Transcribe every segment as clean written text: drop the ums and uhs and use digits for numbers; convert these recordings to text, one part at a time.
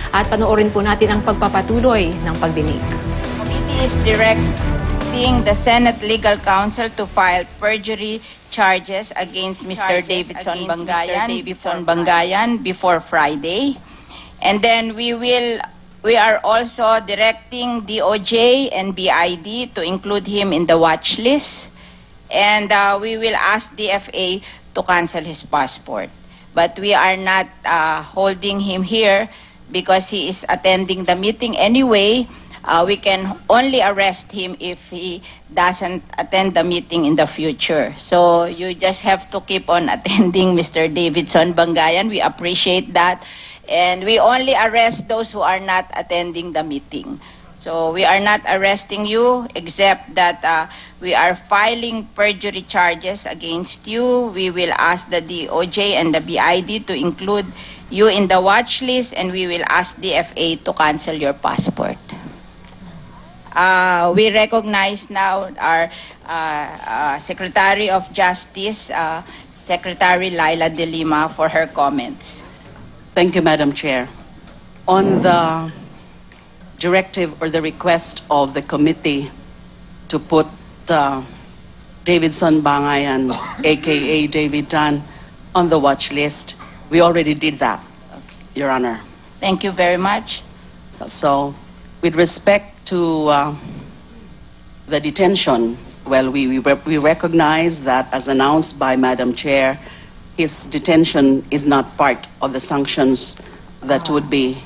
At panoorin po natin ang pagpapatuloy ng pagdinig. Committee is directing the Senate Legal Counsel to file perjury charges against Mr. Davidson Bangayan before Friday. And then we are also directing DOJ and BID to include him in the watch list. And we will ask DFA to cancel his passport. But we are not holding him here because he is attending the meeting anyway. We can only arrest him if he doesn't attend the meeting in the future. So you just have to keep on attending Mr. Davidson Bangayan. We appreciate that. And we only arrest those who are not attending the meeting. So we are not arresting you except that we are filing perjury charges against you. We will ask the DOJ and the BID to include you in the watch list, and we will ask DFA to cancel your passport. We recognize now our Secretary of Justice, Secretary Laila De Lima, for her comments. Thank you, Madam Chair. On the directive or the request of the committee to put Davidson Bangayan, aka David Tan, on the watch list, we already did that, Your Honor. Thank you very much. So with respect to the detention, well, we recognize that, as announced by Madam Chair, his detention is not part of the sanctions that would be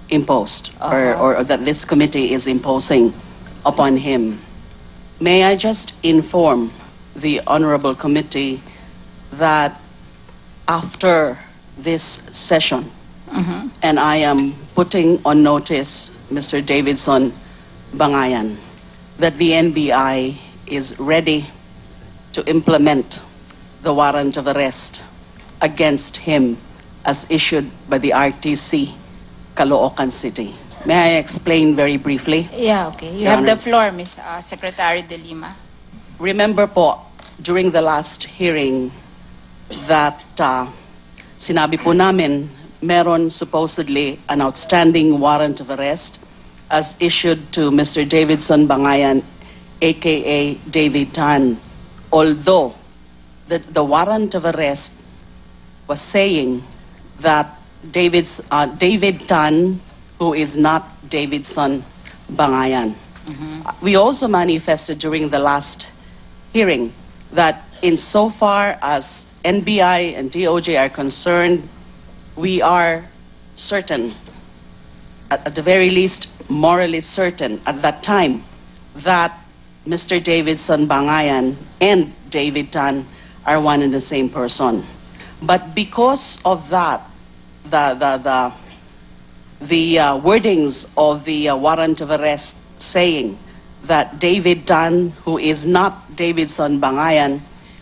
imposed or that this committee is imposing upon him. May I just inform the Honorable Committee that after this session, and I am putting on notice Mr. Davidson Bangayan, that the NBI is ready to implement the warrant of arrest against him as issued by the RTC, Caloocan City. May I explain very briefly? Yeah, okay. You Your have the Honors. floor, Ms. Secretary De Lima. Remember po, during the last hearing that sinabi po namin, meron supposedly an outstanding warrant of arrest as issued to Mr. Davidson Bangayan, aka David Tan, although the warrant of arrest was saying that David Tan, who is not Davidson Bangayan. We also manifested during the last hearing that insofar as NBI and DOJ are concerned, we are certain, at the very least morally certain at that time, that Mr. Davidson Bangayan and David Tan are one and the same person. But because of that, the wordings of the warrant of arrest saying that David Tan, who is not Davidson Bangayan,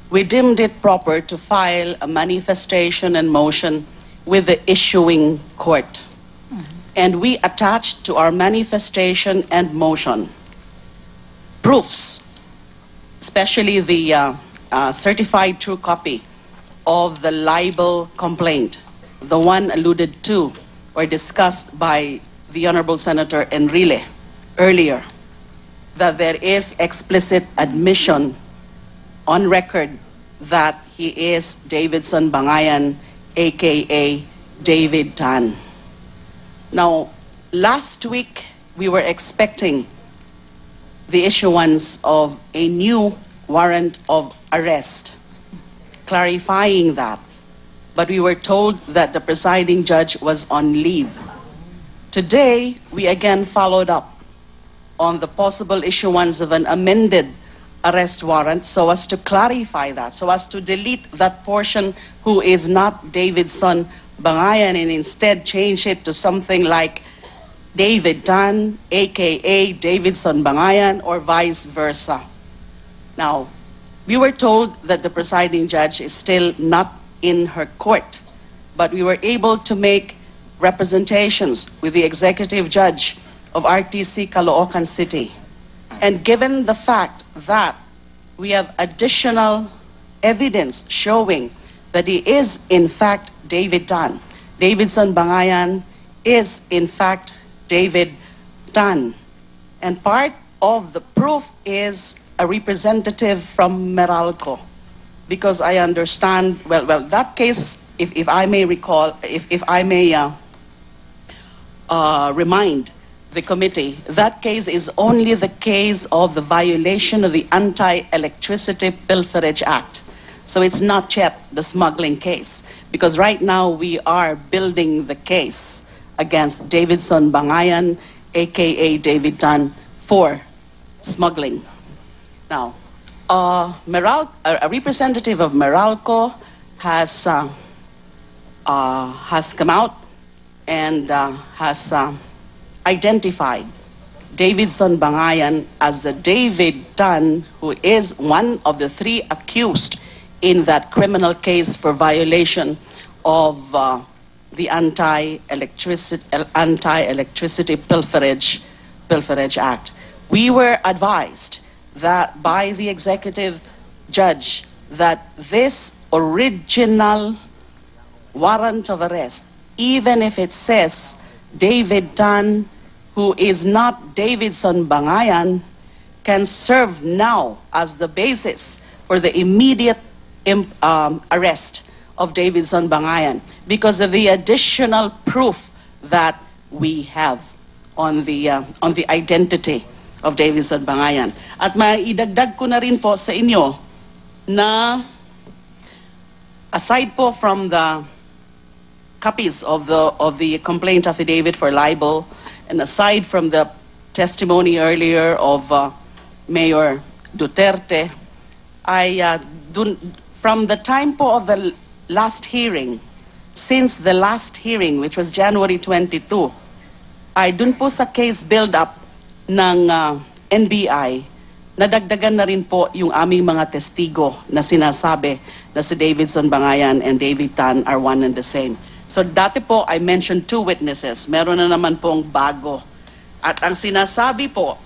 we deemed it proper to file a manifestation and motion with the issuing court. And we attached to our manifestation and motion proofs, especially the certified true copy of the libel complaint, the one alluded to or discussed by the Honorable Senator Enrile earlier, that there is explicit admission on record that he is Davidson Bangayan, aka David Tan. Now, last week we were expecting the issuance of a new warrant of arrest, clarifying that. But we were told that the presiding judge was on leave. Today, we again followed up on the possible issuance of an amended arrest warrant so as to clarify that, so as to delete that portion who is not Davidson Bangayan and instead change it to something like David Tan, aka Davidson Bangayan, or vice versa. Now, we were told that the presiding judge is still not in her court, but we were able to make representations with the executive judge of RTC Caloocan City. And given the fact that we have additional evidence showing that he is in fact David Tan, Davidson Bangayan, is in fact David Tan. And part of the proof is a representative from Meralco. Because I understand, well, that case, if I may recall, if I may remind the committee, that case is only the case of the violation of the Anti-Electricity Pilferage Act. So it's not yet the smuggling case, because right now we are building the case against Davidson Bangayan, aka David Tan, for smuggling. Now, a representative of Meralco has come out and has identified Davidson Bangayan as the David Tan who is one of the 3 accused in that criminal case for violation of the Anti-Electricity Pilferage Act. We were advised that by the executive judge that this original warrant of arrest, even if it says David Tan, who is not Davidson Bangayan, can serve now as the basis for the immediate arrest of Davidson Bangayan because of the additional proof that we have on the identity of Davidson Bangayan. At maidagdag ko na rin po sa inyo na aside po from the copies of the complaint affidavit for libel, and aside from the testimony earlier of Mayor Duterte, from the time po of the last hearing, since the last hearing, which was January 22, ay dun po sa case build-up ng NBI, nadagdagan na rin po yung aming mga testigo na sinasabi na si Davidson Bangayan and David Tan are one and the same. So dati po, I mentioned 2 witnesses. Meron na naman pong bago. At ang sinasabi po,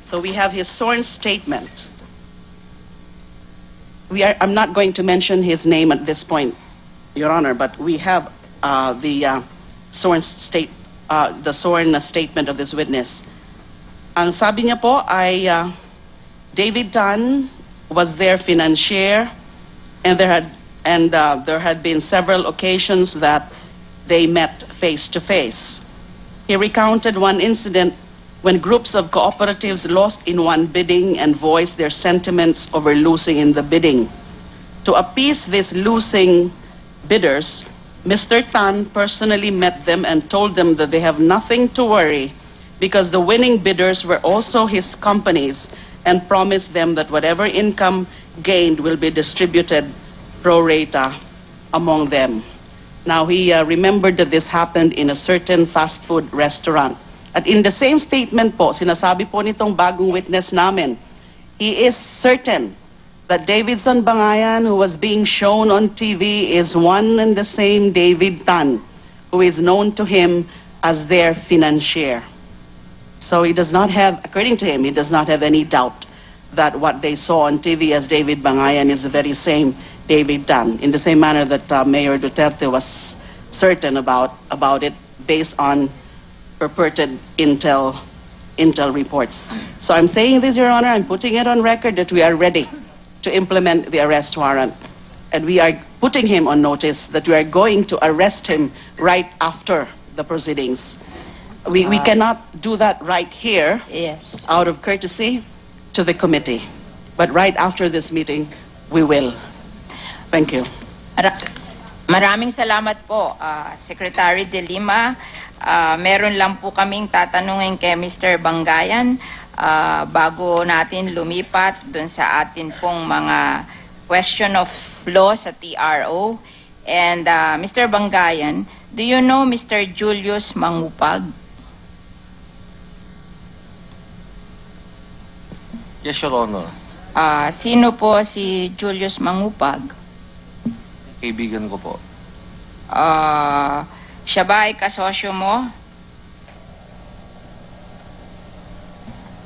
so we have his sworn statement. I'm not going to mention his name at this point, Your Honor, but we have the sworn statement of this witness. Ang sabi niya po ay David Tan was their financier, and there had been several occasions that they met face to face. He recounted one incident when groups of cooperatives lost in one bidding and voiced their sentiments over losing in the bidding. To appease these losing bidders, Mr. Tan personally met them and told them that they have nothing to worry because the winning bidders were also his companies, and promised them that whatever income gained will be distributed pro rata among them. Now, he remembered that this happened in a certain fast food restaurant. At in the same statement po, sinasabi po nitong bagong witness namin, he is certain that Davidson Bangayan, who was being shown on TV, is one and the same David Tan, who is known to him as their financier. So he does not have, according to him, he does not have any doubt that what they saw on TV as David Bangayan is the very same David Tan, in the same manner that Mayor Duterte was certain about it based on purported intel reports. So I'm saying this, Your Honor, I'm putting it on record that we are ready to implement the arrest warrant. And we are putting him on notice that we are going to arrest him right after the proceedings. We cannot do that right here, Yes. out of courtesy to the committee. But right after this meeting, we will. Thank you. Maraming salamat po, Secretary De Lima. Meron lang po kaming tatanungin kay Mr. Bangayan bago natin lumipat dun sa atin pong mga question of law sa TRO. And Mr. Bangayan, do you know Mr. Julius Mangupag? Yes, Your Honor. Sino po si Julius Mangupag? Kaibigan ko po. Siya ba ay kasosyo mo?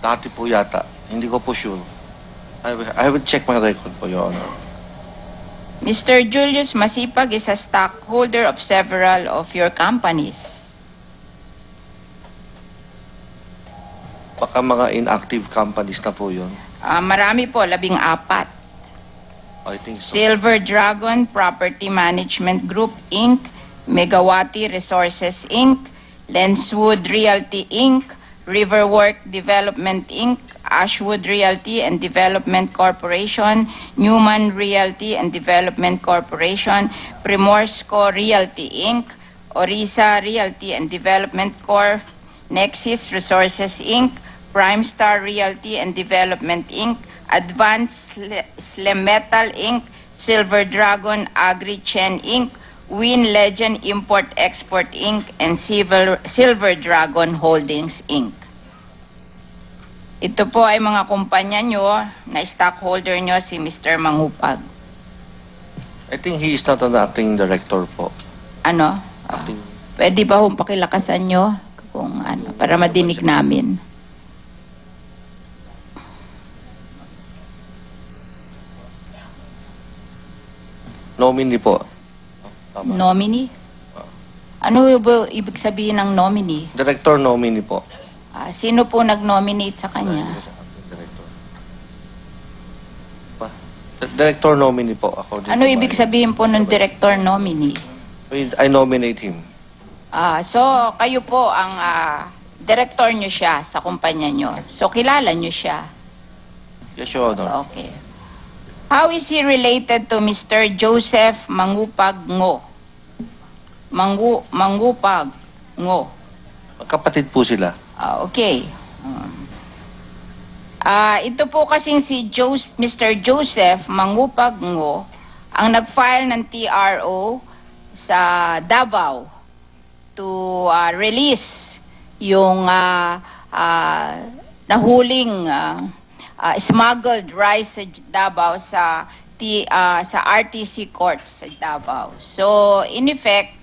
Dati po yata. Hindi ko po sure. I will check my record po, Your Honor. Mr. Julius Masipag is a stockholder of several of your companies. Baka mga inactive companies na po yun. Marami po, 14. I think so. Silver Dragon Property Management Group, Inc., Megawati Resources, Inc., Lenswood Realty, Inc., Riverwork Development, Inc., Ashwood Realty and Development Corporation, Newman Realty and Development Corporation, Primorsco Realty, Inc., Orisa Realty and Development Corp., Nexus Resources, Inc., Primestar Realty and Development, Inc., Advanced Slemetal, Inc., Silver Dragon Agri-Chen, Inc., Win Legend Import-Export, Inc., and Silver Dragon Holdings, Inc. Ito po ay mga kumpanya nyo na stockholder nyo si Mr. Manghupag. I think he is not an acting director po. Ano? Acting. Pwede ba hong pakilakasan nyo kung ano, para madinig namin? Nominee po. Tama. Nominee? Ano ba ibig sabihin ng nominee? Director nominee po. Sino po nag-nominate sa kanya? Director. Director nominee po. According Ano to ibig my- sabihin po ng director nominee? I nominate him. So, kayo po ang director nyo siya sa kumpanya nyo. So, kilala nyo siya. Yes, Your Honor. Okay. How is he related to Mr. Joseph Mangupag Ngo? Mangupag Ngo. Kapatid po sila. Okay. Ito po kasing si Mr. Joseph Mangupag Ngo ang nag-file ng TRO sa Davao to release yung nahuling smuggled rice sa Davao sa RTC Court sa Davao. So, in effect,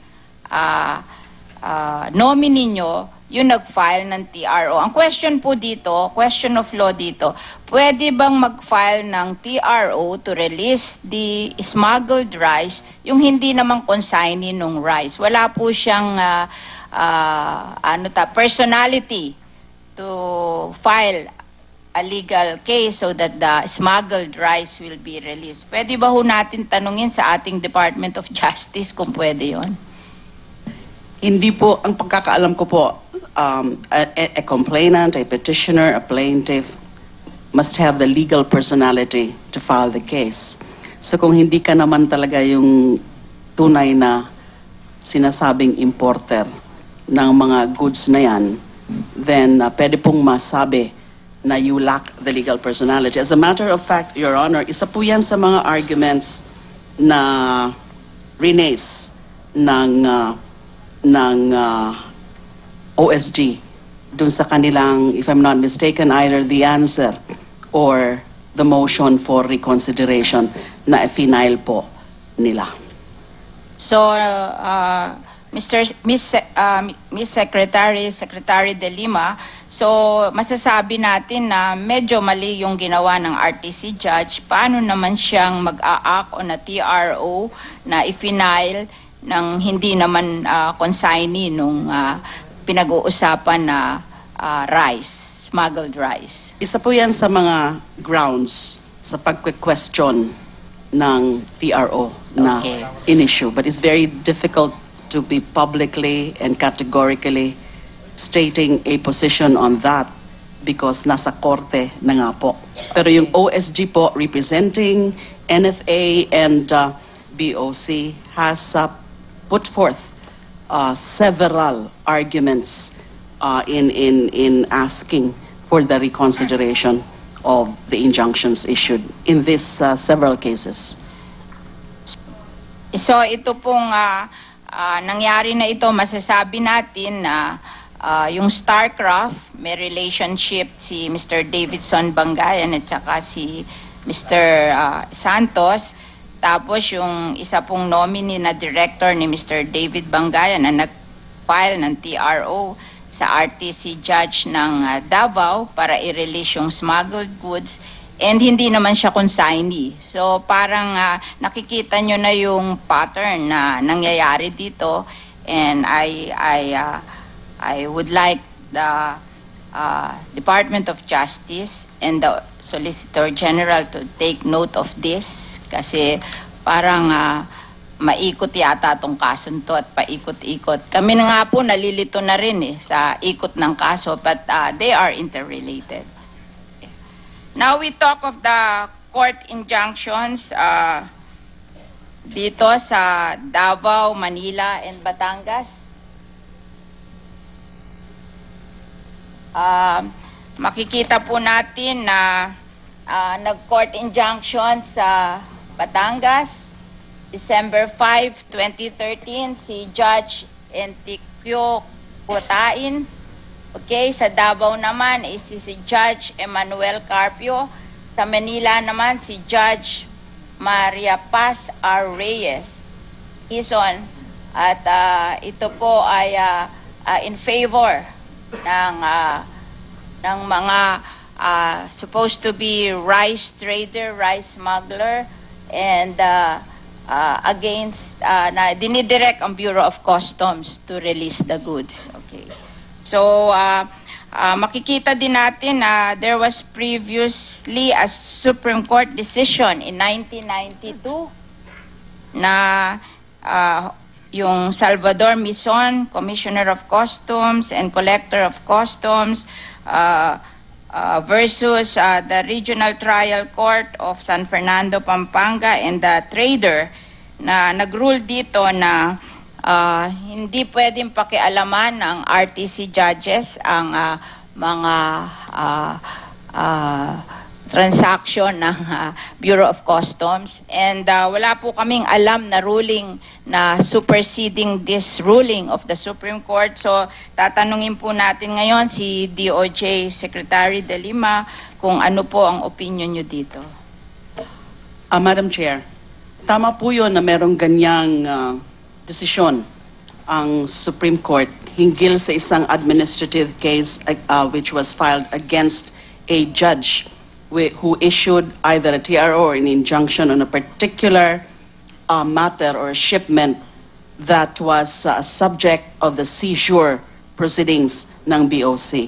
nominee nyo yung nag-file ng TRO. Ang question po dito, question of law dito, pwede bang mag-file ng TRO to release the smuggled rice, yung hindi naman consignee nung rice? Wala po siyang personality to file a legal case so that the smuggled rice will be released. Pwede ba ho natin tanungin sa ating Department of Justice kung pwede yon? Hindi po, ang pagkakaalam ko po, a complainant, a petitioner, a plaintiff must have the legal personality to file the case. So kung hindi ka naman talaga yung tunay na sinasabing importer ng mga goods na yan, then pwede pong masabi na you lack the legal personality. As a matter of fact, Your Honor, isa po yan sa mga arguments na rinaise ng OSG dun sa kanilang, if I'm not mistaken, either the answer or the motion for reconsideration na final po nila. So, Miss Secretary De Lima, so masasabi natin na medyo mali yung ginawa ng RTC judge. Paano naman siyang mag-a-act on a TRO na i-final ng hindi naman consignee nung pinag-uusapan na rice, smuggled rice? Isa po yan sa mga grounds sa pag-question ng TRO na Okay. in-issue. But it's very difficult to be publicly and categorically stating a position on that because nasa korte na nga po. Pero yung OSG po representing NFA and BOC has put forth several arguments in asking for the reconsideration of the injunctions issued in these several cases. So ito pong nangyari na ito, masasabi natin na yung Starcraft, may relationship si Mr. Davidson Bangayan at saka si Mr. Santos. Tapos yung isa pong nominee na director ni Mr. David Bangayan na nag-file ng TRO sa RTC judge ng Davao para i-release yung smuggled goods. And hindi naman siya consignee. So parang nakikita nyo na yung pattern na nangyayari dito. And I would like the Department of Justice and the Solicitor General to take note of this kasi parang maikot yata tong kaso to at paikot-ikot. Kami na nga po nalilito na rin sa ikot ng kaso, but they are interrelated. Now we talk of the court injunctions dito sa Davao, Manila, and Batangas. Makikita po natin na nag-court injunction sa Batangas, December 5, 2013, si Judge Entiquio Cotain. Okay, sa Davao naman is si Judge Emmanuel Carpio. Sa Manila naman si Judge Maria Paz R. Reyes. Quezon. At ito po ay in favor ng mga supposed to be rice trader, rice smuggler, and against na dinidirect ang Bureau of Customs to release the goods. Okay. So makikita din natin na there was previously a Supreme Court decision in 1992 na yung Salvador Mison, Commissioner of Customs and Collector of Customs versus the Regional Trial Court of San Fernando, Pampanga, and the trader na nag-rule dito na hindi pwedeng pakialaman ng RTC judges ang mga transaction ng Bureau of Customs, and wala po kaming alam na ruling na superseding this ruling of the Supreme Court. So tatanungin po natin ngayon si DOJ Secretary De Lima kung ano po ang opinion nyo dito. Madam Chair, tama po yun na merong ganyang desisyon ang Supreme Court hinggil sa isang administrative case which was filed against a judge who issued either a TRO or an injunction on a particular matter or shipment that was subject of the seizure proceedings ng BOC.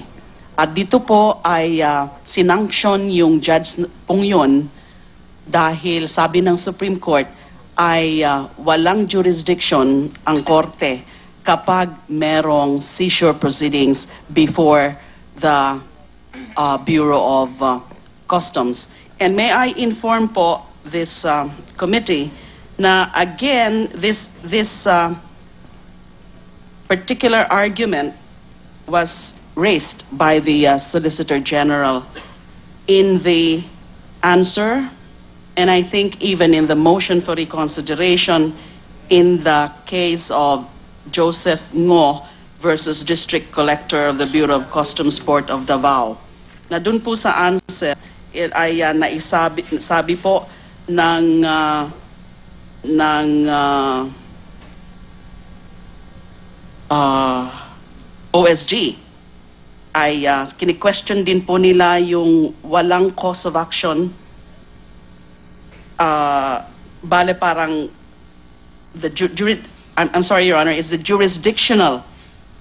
At dito po ay sinanction yung judge pong yun dahil sabi ng Supreme Court ay walang jurisdiction ang korte kapag merong seizure proceedings before the Bureau of Customs. And may I inform po this committee na again this particular argument was raised by the Solicitor General in the answer, and I think even in the motion for reconsideration in the case of Joseph Ngo versus District Collector of the Bureau of Customs Port of Davao. Na dun po sa answer ay naisabi po ng OSG ay kini-question din po nila yung walang cause of action. Bale parang I'm sorry, Your Honor, the jurisdictional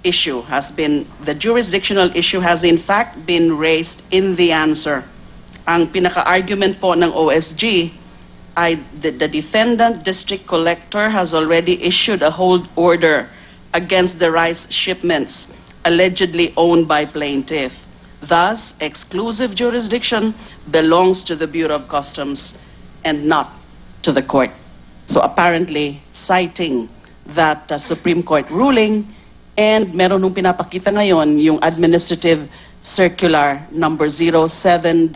issue has in fact been raised in the answer. Ang pinaka-argument po ng OSG ay the defendant district collector has already issued a hold order against the rice shipments allegedly owned by plaintiff. Thus, exclusive jurisdiction belongs to the Bureau of Customs and not to the court. So apparently, citing that Supreme Court ruling, and meron nung pinapakita ngayon yung Administrative Circular number 07-99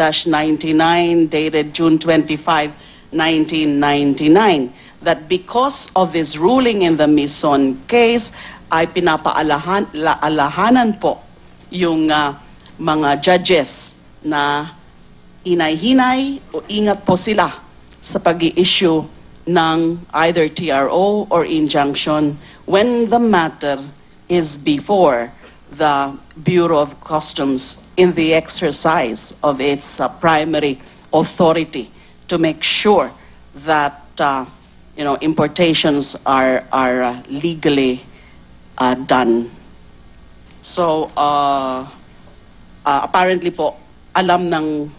dated June 25, 1999, that because of this ruling in the Mison case, ay pinapaalahanan po yung mga judges na hinay-hinay o ingat po sila sa pag-i-issue ng either TRO or injunction when the matter is before the Bureau of Customs in the exercise of its primary authority to make sure that importations are legally done. So apparently po, alam ng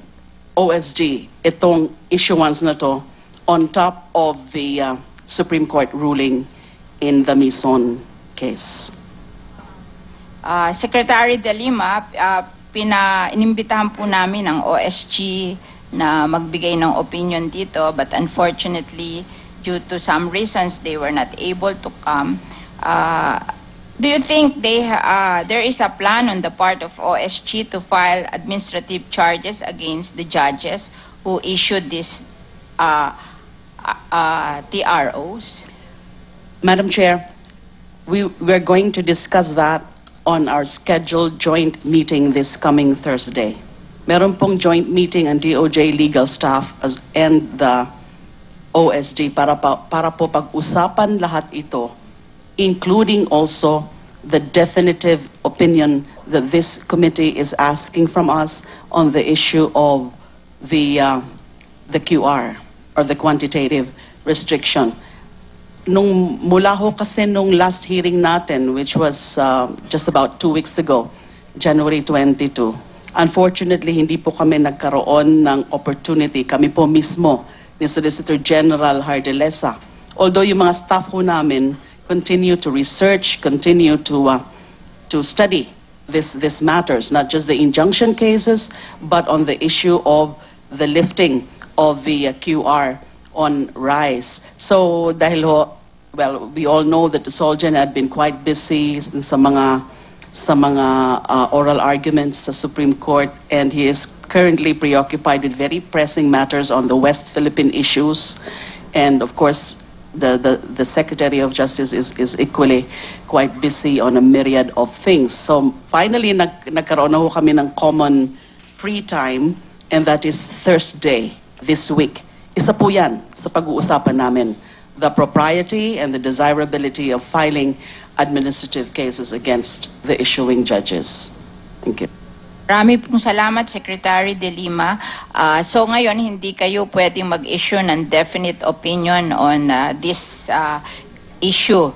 OSG itong issuance na to on top of the Supreme Court ruling in the Mison case. Secretary De Lima, inimbitahan po namin ang OSG na magbigay ng opinion dito, but unfortunately, due to some reasons, they were not able to come. Do you think there is a plan on the part of OSG to file administrative charges against the judges who issued these TROs? Madam Chair, we're going to discuss that on our scheduled joint meeting this coming Thursday. Meron pong joint meeting ang DOJ legal staff and the OSG para po pag-usapan lahat ito, including also the definitive opinion that this committee is asking from us on the issue of the QR or the quantitative restriction. Mula ho kasi nung last hearing natin, which was just about 2 weeks ago, January 22, unfortunately, hindi po kami nagkaroon ng opportunity. Kami po mismo ni Solicitor General Hardelesa. Although yung mga staff ho namin continue to research, continue to study this matters, not just the injunction cases, but on the issue of the lifting of the QR on rice. So dahil ho, well, we all know that the Solgen had been quite busy sa mga oral arguments sa Supreme Court, and he is currently preoccupied with very pressing matters on the West Philippine issues, and of course the Secretary of Justice is equally quite busy on a myriad of things. So finally nagkaroon na ho kami ng common free time, and that is Thursday this week. Isa po yan sa pag-uusapan namin, the propriety and the desirability of filing administrative cases against the issuing judges. Thank you. Marami pong salamat, Secretary De Lima. So ngayon, hindi kayo pwedeng mag-issue ng definite opinion on this issue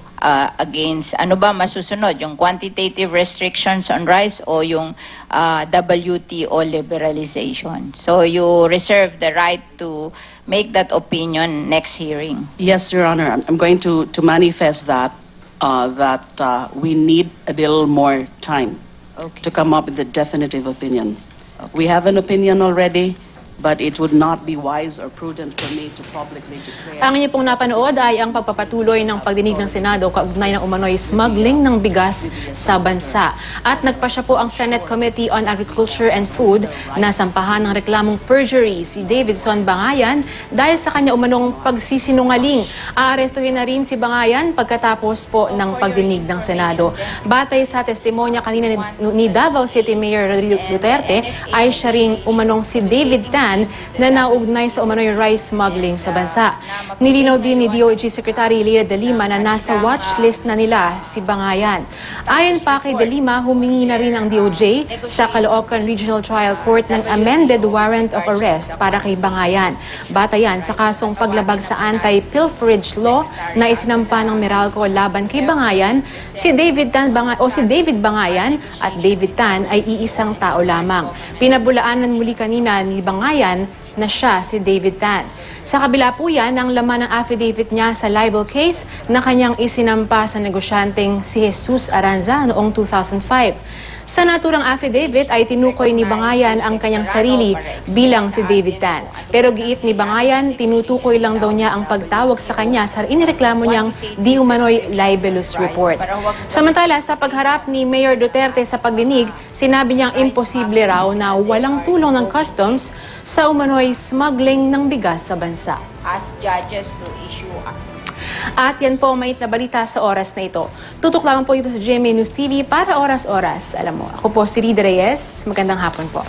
against, ano ba masusunod, yung quantitative restrictions on rice o yung WTO liberalization? So you reserve the right to make that opinion next hearing. Yes, Your Honor. I'm going to manifest that we need a little more time to come up with a definitive opinion. We have an opinion already, but it would not be wise or prudent for me to publicly declare. Ang inyo pong napanood ay ang pagpapatuloy ng pagdinig ng Senado kaugnay ng umano'y smuggling ng bigas sa bansa. At nagpasya po ang Senate Committee on Agriculture and Food na sampahan ng reklamong perjury si Davidson Bangayan dahil sa kanya umanong pagsisinungaling. Aarestuhin na rin si Bangayan pagkatapos po ng pagdinig ng Senado. Batay sa testimonya kanina ni Davao City Mayor Rodrigo Duterte, ay siya ring umanong si David Tan na naugnay sa umano'y rice smuggling sa bansa. Nilinaw din ni DOJ Secretary Leila De Lima na nasa watchlist na nila si Bangayan. Ayon pa kay De Lima, humingi na rin ang DOJ sa Caloocan Regional Trial Court ng amended warrant of arrest para kay Bangayan. Batayan sa kasong paglabag sa anti-pilferage law na isinampa ng Meralco laban kay Bangayan, si David Bangayan at David Tan ay iisang tao lamang. Pinabulaanan muli kanina ni Bangayan na siya si David Tan. Sa kabila po yan ang laman ng affidavit niya sa libel case na kanyang isinampa sa negosyanteng si Jesus Aranza noong 2005. Sa naturang affidavit ay tinukoy ni Bangayan ang kanyang sarili bilang si David Tan. Pero giit ni Bangayan, tinutukoy lang daw niya ang pagtawag sa kanya sa inireklamo niyang di umano'y libelous report. Samantala, sa pagharap ni Mayor Duterte sa pagdinig, sinabi niyang imposible raw na walang tulong ng customs sa umano'y smuggling ng bigas sa bansa. Ask judges to issue At yan po ang mainit na balita sa oras na ito. Tutok lamang po ito sa GMA News TV para oras-oras. Alam mo, ako po si Rida Reyes. Magandang hapon po.